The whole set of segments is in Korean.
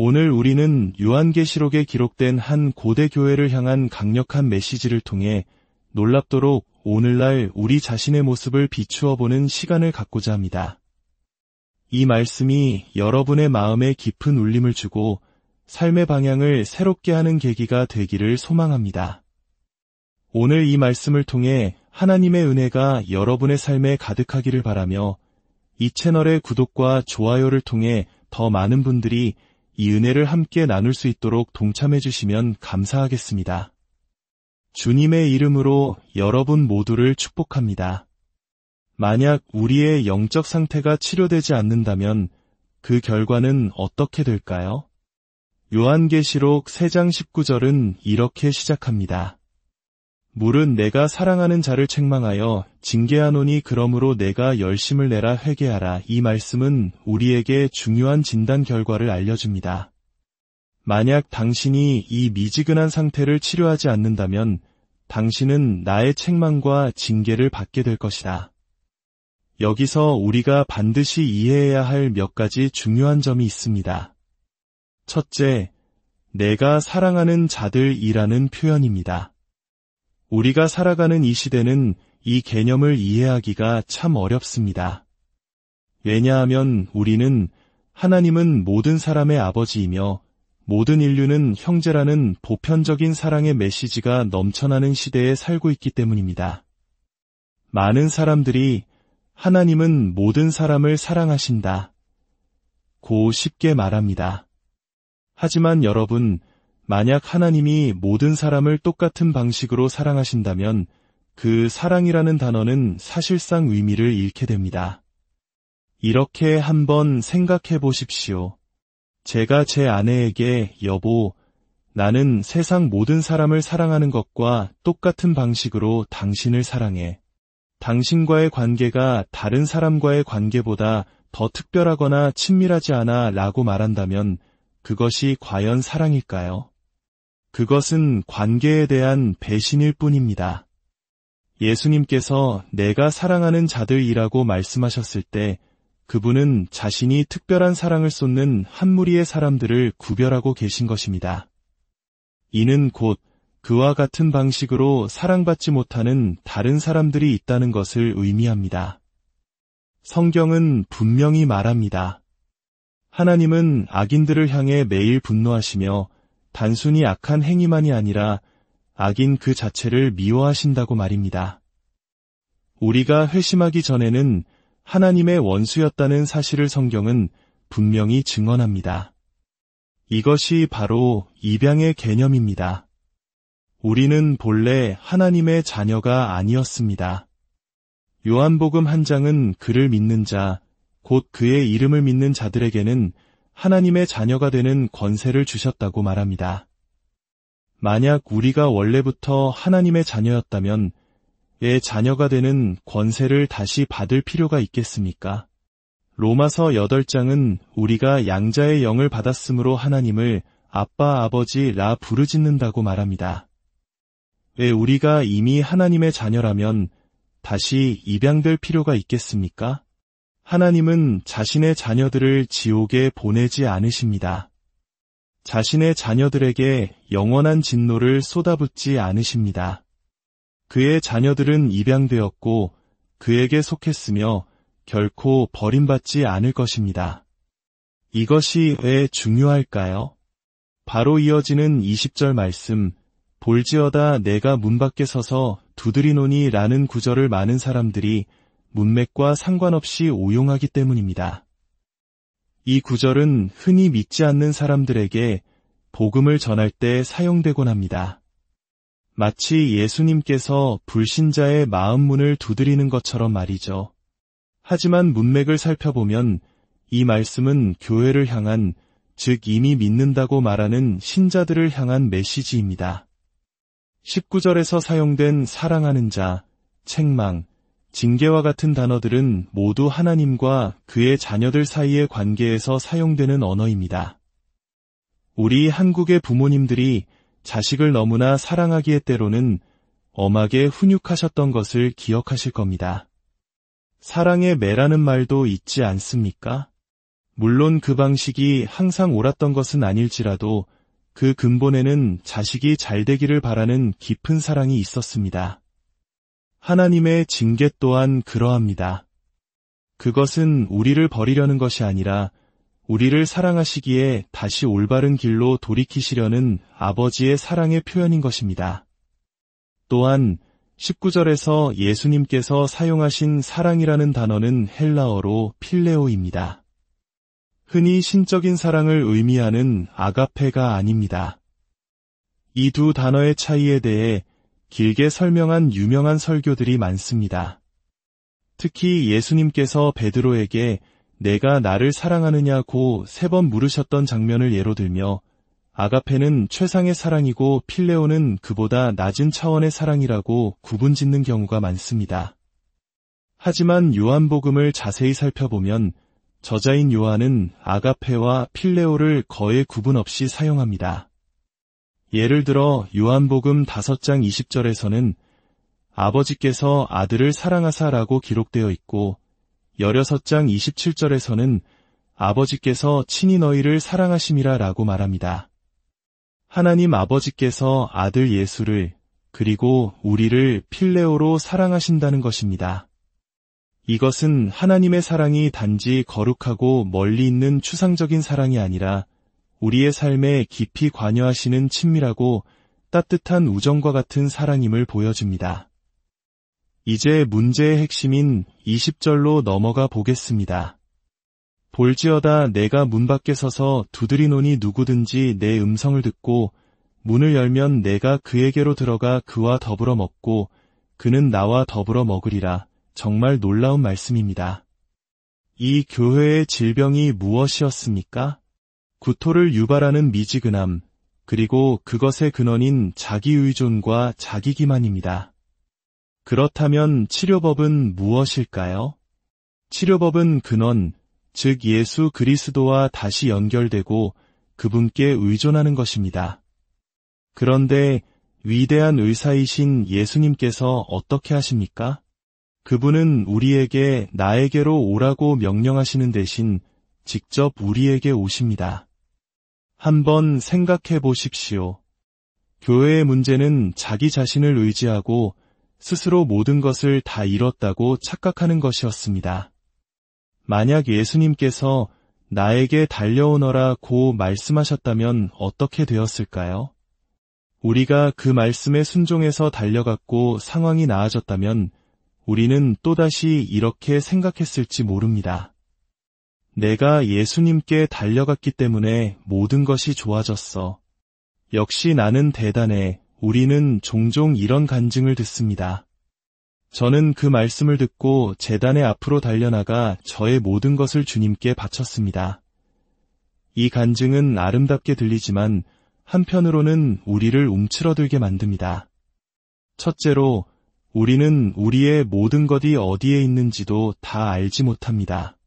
오늘 우리는 요한계시록에 기록된 한 고대 교회를 향한 강력한 메시지를 통해 놀랍도록 오늘날 우리 자신의 모습을 비추어 보는 시간을 갖고자 합니다. 이 말씀이 여러분의 마음에 깊은 울림을 주고 삶의 방향을 새롭게 하는 계기가 되기를 소망합니다. 오늘 이 말씀을 통해 하나님의 은혜가 여러분의 삶에 가득하기를 바라며 이 채널의 구독과 좋아요를 통해 더 많은 분들이 이 은혜를 함께 나눌 수 있도록 동참해 주시면 감사하겠습니다. 주님의 이름으로 여러분 모두를 축복합니다. 만약 우리의 영적 상태가 치료되지 않는다면 그 결과는 어떻게 될까요? 요한계시록 3장 19절은 이렇게 시작합니다. 물은 내가 사랑하는 자를 책망하여 징계하노니 그러므로 내가 열심을 내라 회개하라. 이 말씀은 우리에게 중요한 진단 결과를 알려줍니다. 만약 당신이 이 미지근한 상태를 치료하지 않는다면 당신은 나의 책망과 징계를 받게 될 것이다. 여기서 우리가 반드시 이해해야 할 몇 가지 중요한 점이 있습니다. 첫째, 내가 사랑하는 자들이라는 표현입니다. 우리가 살아가는 이 시대는 이 개념을 이해하기가 참 어렵습니다. 왜냐하면 우리는 하나님은 모든 사람의 아버지이며 모든 인류는 형제라는 보편적인 사랑의 메시지가 넘쳐나는 시대에 살고 있기 때문입니다. 많은 사람들이 하나님은 모든 사람을 사랑하신다 고 쉽게 말합니다. 하지만 여러분, 만약 하나님이 모든 사람을 똑같은 방식으로 사랑하신다면 그 사랑이라는 단어는 사실상 의미를 잃게 됩니다. 이렇게 한번 생각해 보십시오. 제가 제 아내에게 여보, 나는 세상 모든 사람을 사랑하는 것과 똑같은 방식으로 당신을 사랑해. 당신과의 관계가 다른 사람과의 관계보다 더 특별하거나 친밀하지 않아 라고 말한다면 그것이 과연 사랑일까요? 그것은 관계에 대한 배신일 뿐입니다. 예수님께서 내가 사랑하는 자들이라고 말씀하셨을 때 그분은 자신이 특별한 사랑을 쏟는 한 무리의 사람들을 구별하고 계신 것입니다. 이는 곧 그와 같은 방식으로 사랑받지 못하는 다른 사람들이 있다는 것을 의미합니다. 성경은 분명히 말합니다. 하나님은 악인들을 향해 매일 분노하시며 단순히 악한 행위만이 아니라 악인 그 자체를 미워하신다고 말입니다. 우리가 회심하기 전에는 하나님의 원수였다는 사실을 성경은 분명히 증언합니다. 이것이 바로 입양의 개념입니다. 우리는 본래 하나님의 자녀가 아니었습니다. 요한복음 1장은 그를 믿는 자, 곧 그의 이름을 믿는 자들에게는 하나님의 자녀가 되는 권세를 주셨다고 말합니다. 만약 우리가 원래부터 하나님의 자녀였다면 왜 자녀가 되는 권세를 다시 받을 필요가 있겠습니까? 로마서 8장은 우리가 양자의 영을 받았으므로 하나님을 아빠, 아버지라 부르짖는다고 말합니다. 왜 우리가 이미 하나님의 자녀라면 다시 입양될 필요가 있겠습니까? 하나님은 자신의 자녀들을 지옥에 보내지 않으십니다. 자신의 자녀들에게 영원한 진노를 쏟아붓지 않으십니다. 그의 자녀들은 입양되었고 그에게 속했으며 결코 버림받지 않을 것입니다. 이것이 왜 중요할까요? 바로 이어지는 20절 말씀, 볼지어다 내가 문 밖에 서서 두드리노니 라는 구절을 많은 사람들이 문맥과 상관없이 오용하기 때문입니다. 이 구절은 흔히 믿지 않는 사람들에게 복음을 전할 때 사용되곤 합니다. 마치 예수님께서 불신자의 마음 문을 두드리는 것처럼 말이죠. 하지만 문맥을 살펴보면 이 말씀은 교회를 향한, 즉 이미 믿는다고 말하는 신자들을 향한 메시지입니다. 19절에서 사용된 사랑하는 자, 책망, 징계와 같은 단어들은 모두 하나님과 그의 자녀들 사이의 관계에서 사용되는 언어입니다. 우리 한국의 부모님들이 자식을 너무나 사랑하기에 때로는 엄하게 훈육하셨던 것을 기억하실 겁니다. 사랑의 매라는 말도 있지 않습니까? 물론 그 방식이 항상 옳았던 것은 아닐지라도 그 근본에는 자식이 잘 되기를 바라는 깊은 사랑이 있었습니다. 하나님의 징계 또한 그러합니다. 그것은 우리를 버리려는 것이 아니라 우리를 사랑하시기에 다시 올바른 길로 돌이키시려는 아버지의 사랑의 표현인 것입니다. 또한 19절에서 예수님께서 사용하신 사랑이라는 단어는 헬라어로 필레오입니다. 흔히 신적인 사랑을 의미하는 아가페가 아닙니다. 이 두 단어의 차이에 대해 길게 설명한 유명한 설교들이 많습니다. 특히 예수님께서 베드로에게 내가 나를 사랑하느냐고 3번 물으셨던 장면을 예로 들며 아가페는 최상의 사랑이고 필레오는 그보다 낮은 차원의 사랑이라고 구분짓는 경우가 많습니다. 하지만 요한복음을 자세히 살펴보면 저자인 요한은 아가페와 필레오를 거의 구분 없이 사용합니다. 예를 들어 요한복음 5장 20절에서는 아버지께서 아들을 사랑하사라고 기록되어 있고 16장 27절에서는 아버지께서 친히 너희를 사랑하심이라 라고 말합니다. 하나님 아버지께서 아들 예수를 그리고 우리를 필레오로 사랑하신다는 것입니다. 이것은 하나님의 사랑이 단지 거룩하고 멀리 있는 추상적인 사랑이 아니라 우리의 삶에 깊이 관여하시는 친밀하고 따뜻한 우정과 같은 사랑임을 보여줍니다. 이제 문제의 핵심인 20절로 넘어가 보겠습니다. 볼지어다 내가 문 밖에 서서 두드리노니 누구든지 내 음성을 듣고 문을 열면 내가 그에게로 들어가 그와 더불어 먹고 그는 나와 더불어 먹으리라. 정말 놀라운 말씀입니다. 이 교회의 질병이 무엇이었습니까? 구토를 유발하는 미지근함, 그리고 그것의 근원인 자기의존과 자기기만입니다. 그렇다면 치료법은 무엇일까요? 치료법은 근원, 즉 예수 그리스도와 다시 연결되고 그분께 의존하는 것입니다. 그런데 위대한 의사이신 예수님께서 어떻게 하십니까? 그분은 우리에게 나에게로 오라고 명령하시는 대신 직접 우리에게 오십니다. 한번 생각해 보십시오. 교회의 문제는 자기 자신을 의지하고 스스로 모든 것을 다 잃었다고 착각하는 것이었습니다. 만약 예수님께서 나에게 달려오너라고 말씀하셨다면 어떻게 되었을까요? 우리가 그 말씀에 순종해서 달려갔고 상황이 나아졌다면 우리는 또다시 이렇게 생각했을지 모릅니다. 내가 예수님께 달려갔기 때문에 모든 것이 좋아졌어. 역시 나는 대단해. 우리는 종종 이런 간증을 듣습니다. 저는 그 말씀을 듣고 제단의 앞으로 달려나가 저의 모든 것을 주님께 바쳤습니다. 이 간증은 아름답게 들리지만 한편으로는 우리를 움츠러들게 만듭니다. 첫째로, 우리는 우리의 모든 것이 어디에 있는지도 다 알지 못합니다.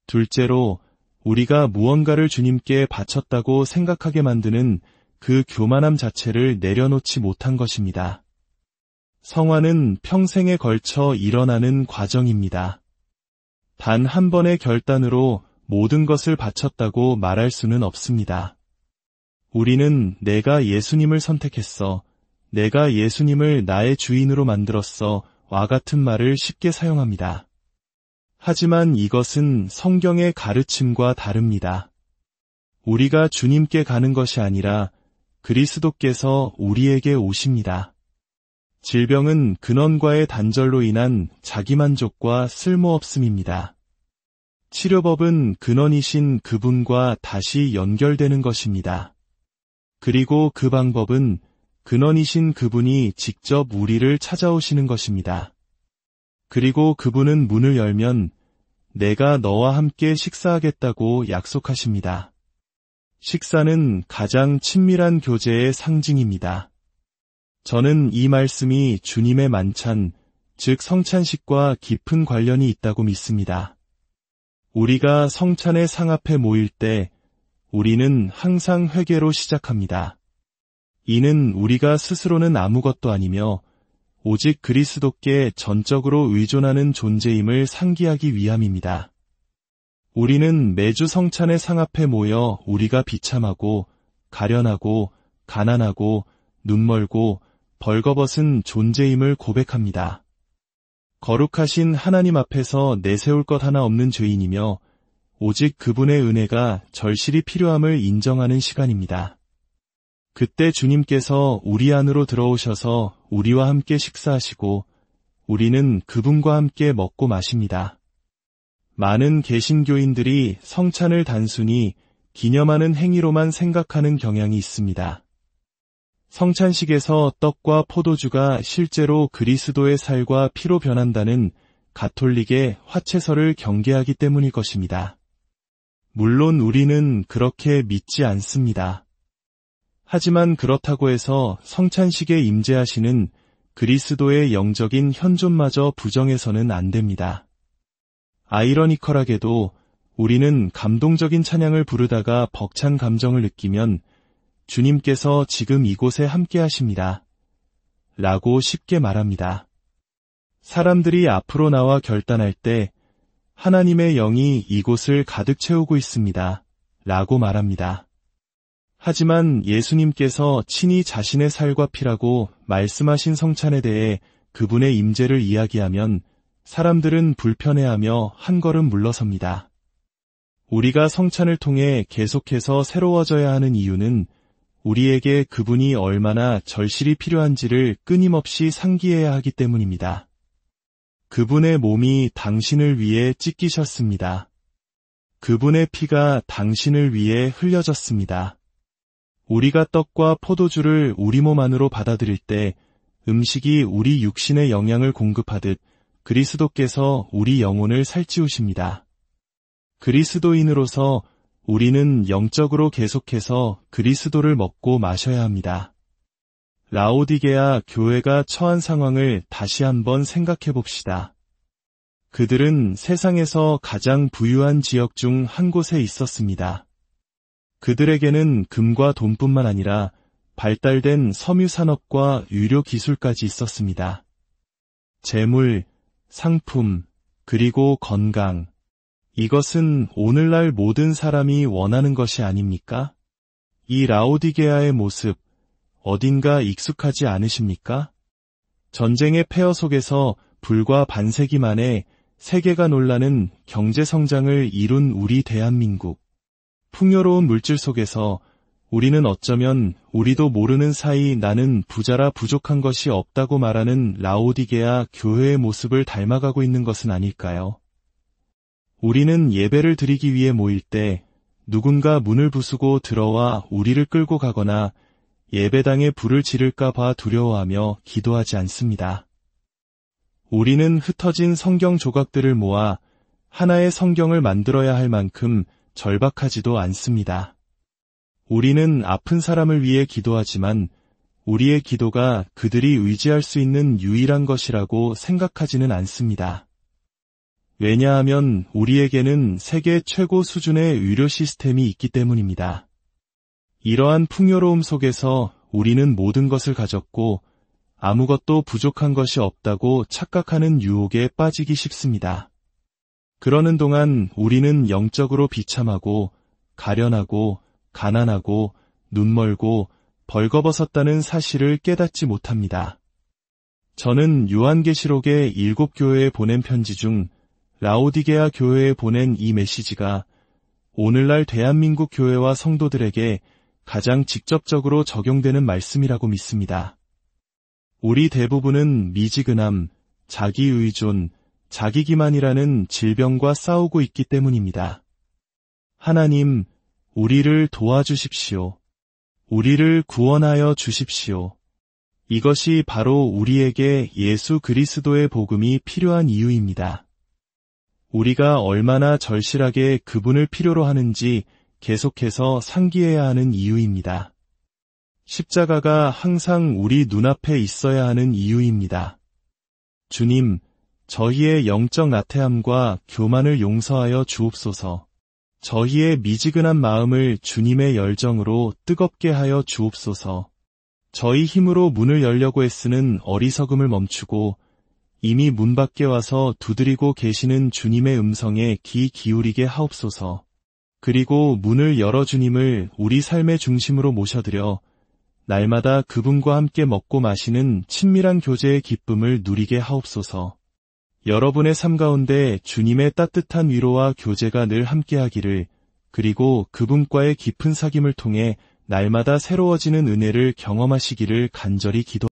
둘째로, 우리가 무언가를 주님께 바쳤다고 생각하게 만드는 그 교만함 자체를 내려놓지 못한 것입니다. 성화는 평생에 걸쳐 일어나는 과정입니다. 단 한 번의 결단으로 모든 것을 바쳤다고 말할 수는 없습니다. 우리는 내가 예수님을 선택했어. 내가 예수님을 나의 주인으로 만들었어. 와 같은 말을 쉽게 사용합니다. 하지만 이것은 성경의 가르침과 다릅니다. 우리가 주님께 가는 것이 아니라 그리스도께서 우리에게 오십니다. 질병은 근원과의 단절로 인한 자기만족과 쓸모없음입니다. 치료법은 근원이신 그분과 다시 연결되는 것입니다. 그리고 그 방법은 근원이신 그분이 직접 우리를 찾아오시는 것입니다. 그리고 그분은 문을 열면 내가 너와 함께 식사하겠다고 약속하십니다. 식사는 가장 친밀한 교제의 상징입니다. 저는 이 말씀이 주님의 만찬, 즉 성찬식과 깊은 관련이 있다고 믿습니다. 우리가 성찬의 상 앞에 모일 때 우리는 항상 회개로 시작합니다. 이는 우리가 스스로는 아무것도 아니며 오직 그리스도께 전적으로 의존하는 존재임을 상기하기 위함입니다. 우리는 매주 성찬의 상 앞에 모여 우리가 비참하고 가련하고 가난하고 눈멀고 벌거벗은 존재임을 고백합니다. 거룩하신 하나님 앞에서 내세울 것 하나 없는 죄인이며 오직 그분의 은혜가 절실히 필요함을 인정하는 시간입니다. 그때 주님께서 우리 안으로 들어오셔서 우리와 함께 식사하시고 우리는 그분과 함께 먹고 마십니다. 많은 개신교인들이 성찬을 단순히 기념하는 행위로만 생각하는 경향이 있습니다. 성찬식에서 떡과 포도주가 실제로 그리스도의 살과 피로 변한다는 가톨릭의 화채설을 경계하기 때문일 것입니다. 물론 우리는 그렇게 믿지 않습니다. 하지만 그렇다고 해서 성찬식에 임재하시는 그리스도의 영적인 현존마저 부정해서는 안 됩니다. 아이러니컬하게도 우리는 감동적인 찬양을 부르다가 벅찬 감정을 느끼면 주님께서 지금 이곳에 함께 하십니다. 라고 쉽게 말합니다. 사람들이 앞으로 나와 결단할 때 하나님의 영이 이곳을 가득 채우고 있습니다. 라고 말합니다. 하지만 예수님께서 친히 자신의 살과 피라고 말씀하신 성찬에 대해 그분의 임재를 이야기하면 사람들은 불편해하며 한 걸음 물러섭니다. 우리가 성찬을 통해 계속해서 새로워져야 하는 이유는 우리에게 그분이 얼마나 절실히 필요한지를 끊임없이 상기해야 하기 때문입니다. 그분의 몸이 당신을 위해 찢기셨습니다. 그분의 피가 당신을 위해 흘려졌습니다. 우리가 떡과 포도주를 우리 몸 안으로 받아들일 때 음식이 우리 육신에 영양을 공급하듯 그리스도께서 우리 영혼을 살찌우십니다. 그리스도인으로서 우리는 영적으로 계속해서 그리스도를 먹고 마셔야 합니다. 라오디게아 교회가 처한 상황을 다시 한번 생각해 봅시다. 그들은 세상에서 가장 부유한 지역 중 한 곳에 있었습니다. 그들에게는 금과 돈뿐만 아니라 발달된 섬유 산업과 의료 기술까지 있었습니다. 재물, 상품, 그리고 건강. 이것은 오늘날 모든 사람이 원하는 것이 아닙니까? 이 라오디게아의 모습, 어딘가 익숙하지 않으십니까? 전쟁의 폐허 속에서 불과 반세기 만에 세계가 놀라는 경제성장을 이룬 우리 대한민국. 풍요로운 물질 속에서 우리는 어쩌면 우리도 모르는 사이 나는 부자라 부족한 것이 없다고 말하는 라오디게아 교회의 모습을 닮아가고 있는 것은 아닐까요? 우리는 예배를 드리기 위해 모일 때 누군가 문을 부수고 들어와 우리를 끌고 가거나 예배당에 불을 지를까 봐 두려워하며 기도하지 않습니다. 우리는 흩어진 성경 조각들을 모아 하나의 성경을 만들어야 할 만큼 절박하지도 않습니다. 우리는 아픈 사람을 위해 기도하지만 우리의 기도가 그들이 의지할 수 있는 유일한 것이라고 생각하지는 않습니다. 왜냐하면 우리에게는 세계 최고 수준의 의료 시스템이 있기 때문입니다. 이러한 풍요로움 속에서 우리는 모든 것을 가졌고 아무것도 부족한 것이 없다고 착각하는 유혹에 빠지기 쉽습니다. 그러는 동안 우리는 영적으로 비참하고 가련하고 가난하고 눈멀고 벌거벗었다는 사실을 깨닫지 못합니다. 저는 요한계시록의 7교회에 보낸 편지 중 라오디게아 교회에 보낸 이 메시지가 오늘날 대한민국 교회와 성도들에게 가장 직접적으로 적용되는 말씀이라고 믿습니다. 우리 대부분은 미지근함, 자기의존, 자기기만이라는 질병과 싸우고 있기 때문입니다. 하나님, 우리를 도와주십시오. 우리를 구원하여 주십시오. 이것이 바로 우리에게 예수 그리스도의 복음이 필요한 이유입니다. 우리가 얼마나 절실하게 그분을 필요로 하는지 계속해서 상기해야 하는 이유입니다. 십자가가 항상 우리 눈앞에 있어야 하는 이유입니다. 주님, 저희의 영적 나태함과 교만을 용서하여 주옵소서. 저희의 미지근한 마음을 주님의 열정으로 뜨겁게 하여 주옵소서. 저희 힘으로 문을 열려고 애쓰는 어리석음을 멈추고 이미 문 밖에 와서 두드리고 계시는 주님의 음성에 귀 기울이게 하옵소서. 그리고 문을 열어 주님을 우리 삶의 중심으로 모셔드려 날마다 그분과 함께 먹고 마시는 친밀한 교제의 기쁨을 누리게 하옵소서. 여러분의 삶 가운데 주님의 따뜻한 위로와 교제가 늘 함께하기를, 그리고 그분과의 깊은 사귐을 통해 날마다 새로워지는 은혜를 경험하시기를 간절히 기도합니다.